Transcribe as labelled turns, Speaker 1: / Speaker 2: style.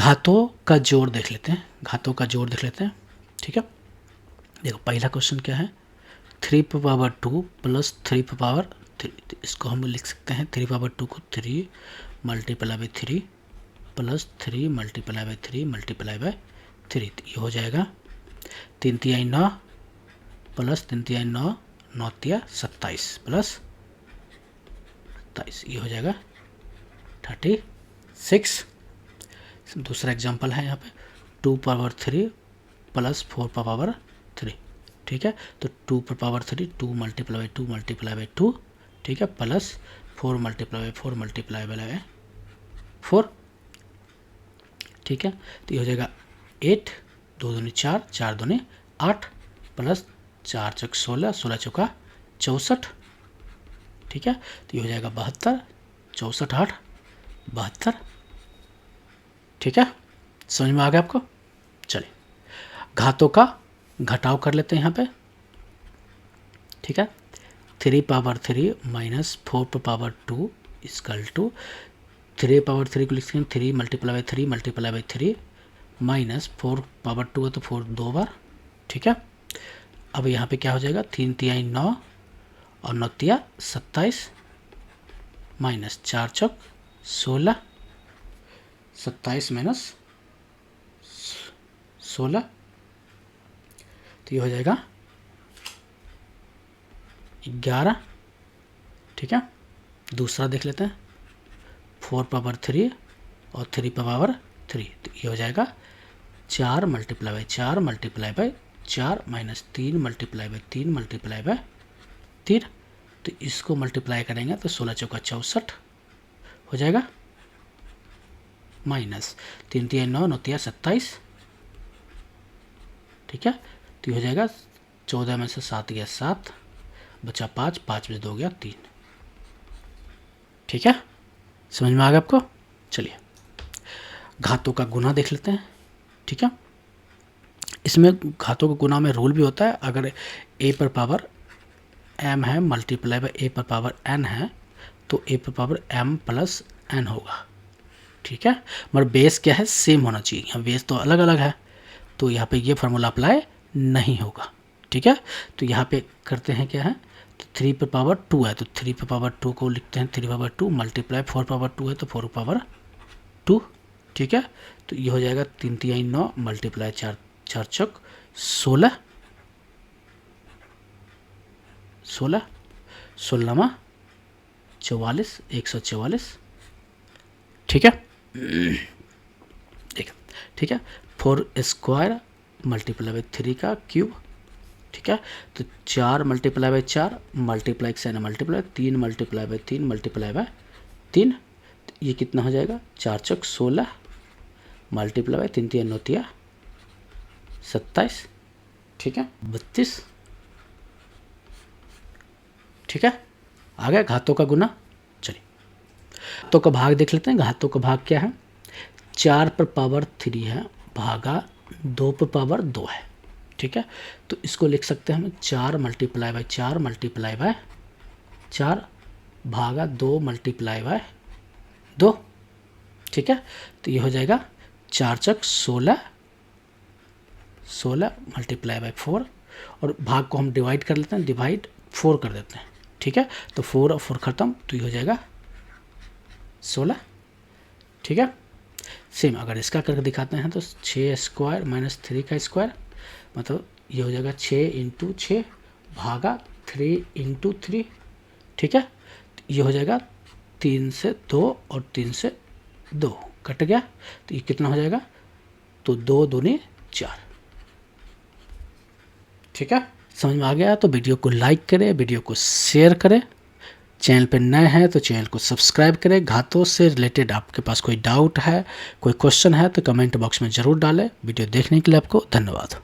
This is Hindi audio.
Speaker 1: घातों का जोड़ देख लेते हैं, घातों का जोड़ देख लेते हैं। ठीक है, देखो पहला क्वेश्चन क्या है, 3 पर पावर 2 प्लस 3 पर पावर 3, इसको हम लिख सकते हैं 3 पावर 2 को 3 multiply by 3 plus 3 multiply by 3 multiply by 3, ये हो जाएगा 3 तिहाई 9 प्लस 3 तिहाई 9, 9 तिया 27 प्लस 27, ये हो जाएगा 36। दूसरा एग्जांपल है यहाँ पे 2 पावर 3 प्लस 4 पर पावर 3। ठीक है, तो 2 पर power 3 2 multiply by 2 multiply by 2, ठीक है, plus 4 multiply by 4 multiply by 4। ठीक है, तो ये हो जाएगा 8, 2 दूनी 4, 4 दूनी 8 प्लस 4 चौक 16, 16 चौका 64। ठीक है, तो ये हो जाएगा 72, 64 8 72। ठीक है, समझ में आ गया आपको। चलिए घातों का घटाव कर लेते हैं यहाँ पे। ठीक है, 3 पावर 3 माइनस 4 पर पावर 2 इक्वल टू 3 पावर 3 को लिख सकते हैं 3 multiply by 3 multiply by 3 minus 4 power 2 है तो 4 2 बार। ठीक है, अब यहाँ पे क्या हो जाएगा 3 तिहाई 9 और 9 तिया 27 माइनस 4 चौक 16, 27 माइनस 16, तो ये हो जाएगा 11। ठीक है, दूसरा देख लेते हैं 4 पावर 3 और 3 पावर 3, तो ये हो जाएगा 4 multiply by 4 multiply by 4 minus 3 multiply by 3 multiply by 3, तो इसको मल्टीप्लाई करेंगे तो 16 चौका 64 हो जाएगा माइनस 3 तिया 9, 9 तिया 27। ठीक है, तो ये हो जाएगा 14 में से 7 गया 7, बचा 5, 5 में 2 गया 3। ठीक है, समझ में आ गया आपको। चलिए घातों का गुना देख लेते हैं। ठीक है, इसमें घातों का गुना में रूल भी होता है, अगर a पर पावर m है मल्टीप्लाई बाई a पर पावर n है तो a पर पावर m प्लस n होगा। ठीक है, मगर बेस क्या है, सेम होना चाहिए, यहाँ बेस तो अलग अलग है तो यहाँ पे ये फार्मूला अप्लाई नहीं होगा। ठीक है, तो यहाँ पे करते हैं क्या है, तो 3 पर पावर 2 है तो 3 पर पावर 2 को लिखते हैं 3 पावर 2 मल्टीप्लाई 4 पावर 2 है तो 4 पावर 2। ठीक है, तो ये हो जाएगा 3 तिहाई 9 मल्टीप्लाई 4 4 चौक 16, 16 16 44 144। ठीक है, देखिए ठीक है, 4 स्क्वायर मल्टीप्लाई बाई 3 का क्यूब। ठीक है, तो 4 मल्टीप्लाई बाई 4 मल्टीप्लाई से ना multiply 3 multiply by 3 multiply by 3, तो ये कितना हो जाएगा 4 चौक 16 मल्टीप्लाई बाई 3 तिया 9 तिया 27। ठीक है, 32। ठीक है, आ गया घातों का गुना। चलिए घातों का भाग देख लेते हैं। घातों का भाग क्या है, 4 पर पावर 3 है भागा 2 पर पावर 2 है। ठीक है, तो इसको लिख सकते हैं हम 4 मल्टीप्लाई बाई 4 मल्टीप्लाई बाई 4 भागा 2 मल्टीप्लाई बाई 2। ठीक है, तो ये हो जाएगा 4 चौक 16 16 मल्टीप्लाई बाई 4, और भाग को हम डिवाइड कर लेते हैं, डिवाइड 4 कर देते हैं। ठीक है, तो 4 और 4 खत्म, तो ये हो जाएगा 16। ठीक है, सेम अगर इसका करके दिखाते हैं तो 6 स्क्वायर माइनस 3 का स्क्वायर, मतलब ये हो जाएगा 6 इंटू 6 भागा 3 इंटू 3। ठीक है, ये हो जाएगा 3 से 2 और 3 से 2 कट गया, तो ये कितना हो जाएगा, तो 2 दूनी 4। ठीक है, समझ में आ गया तो वीडियो को लाइक करें, वीडियो को शेयर करें, चैनल पर नए हैं तो चैनल को सब्सक्राइब करें। घातों से रिलेटेड आपके पास कोई डाउट है, कोई क्वेश्चन है तो कमेंट बॉक्स में ज़रूर डालें। वीडियो देखने के लिए आपको धन्यवाद।